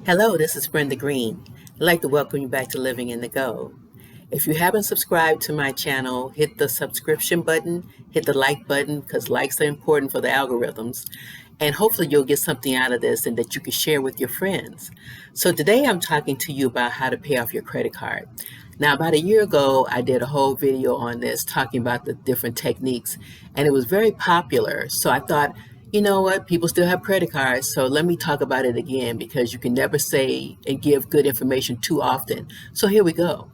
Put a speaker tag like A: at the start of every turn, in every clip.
A: Hello, this is Brenda Green. I'd like to welcome you back to Living in the Go. If you haven't subscribed to my channel, hit the subscription button, hit the like button because likes are important for the algorithms, and hopefully you'll get something out of this and that you can share with your friends. So today I'm talking to you about how to pay off your credit card. Now, about a year ago, I did a whole video on this talking about the different techniques, and it was very popular. So I thought, you know what, people still have credit cards, so let me talk about it again because you can never say and give good information too often. So here we go.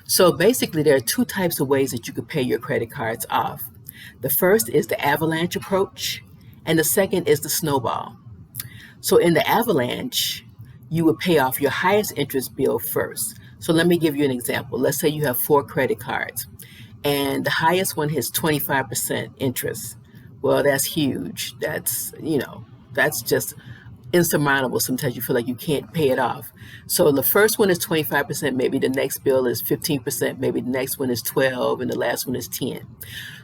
A: So basically, there are two types of ways that you could pay your credit cards off. The first is the Avalanche approach, and the second is the Snowball. So in the Avalanche, you would pay off your highest interest bill first. So let me give you an example. Let's say you have 4 credit cards, and the highest one has 25% interest. Well, that's huge. That's just insurmountable. Sometimes you feel like you can't pay it off. So the first one is 25%, maybe the next bill is 15%, maybe the next one is 12, and the last one is 10.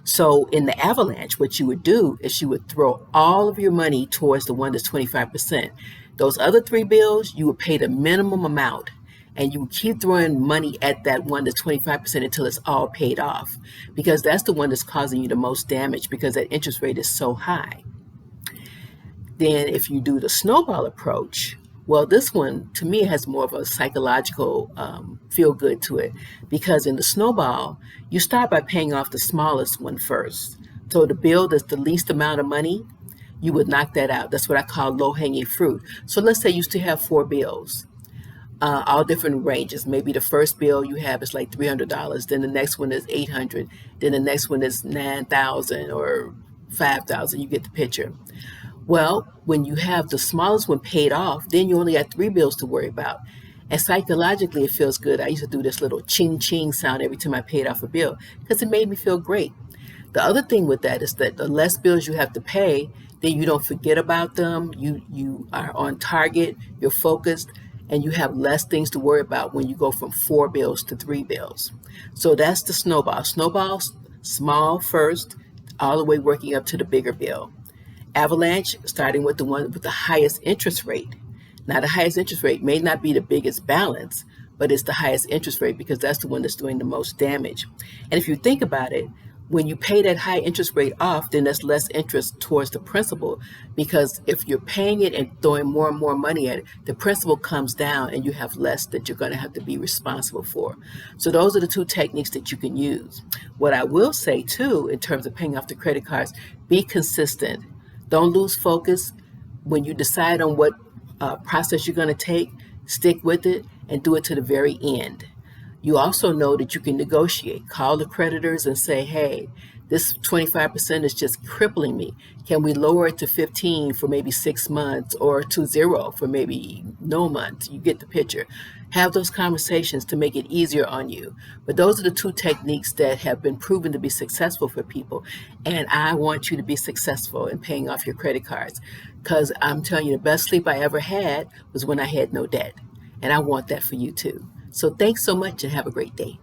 A: So in the Avalanche, what you would do is you would throw all of your money towards the one that's 25%. Those other 3 bills, you would pay the minimum amount, and you keep throwing money at that one that's 25% until it's all paid off, because that's the one that's causing you the most damage because that interest rate is so high. Then if you do the Snowball approach, well, this one to me has more of a psychological feel good to it, because in the Snowball, you start by paying off the smallest one first. So the bill that's the least amount of money, you would knock that out. That's what I call low-hanging fruit. So let's say you still have 4 bills. All different ranges. Maybe the first bill you have is like $300, then the next one is $800, then the next one is $9,000 or $5,000. You get the picture. Well, when you have the smallest one paid off, then you only got 3 bills to worry about. And psychologically, it feels good. I used to do this little ching ching sound every time I paid off a bill because it made me feel great. The other thing with that is that the less bills you have to pay, then you don't forget about them. You are on target, you're focused, and you have less things to worry about when you go from 4 bills to 3 bills. So that's the Snowball. Snowball's small first, all the way working up to the bigger bill. Avalanche, starting with the one with the highest interest rate. Now, the highest interest rate may not be the biggest balance, but it's the highest interest rate because that's the one that's doing the most damage. And if you think about it, when you pay that high interest rate off, then there's less interest towards the principal, because if you're paying it and throwing more and more money at it, the principal comes down and you have less that you're going to have to be responsible for. So those are the 2 techniques that you can use. What I will say too, in terms of paying off the credit cards, be consistent. Don't lose focus. When you decide on what process you're going to take, stick with it and do it to the very end. You also know that you can negotiate. Call the creditors and say, hey, this 25% is just crippling me. Can we lower it to 15 for maybe 6 months, or to 0 for maybe no months? You get the picture. Have those conversations to make it easier on you. But those are the 2 techniques that have been proven to be successful for people. And I want you to be successful in paying off your credit cards, because I'm telling you, the best sleep I ever had was when I had no debt. And I want that for you too. So thanks so much and have a great day.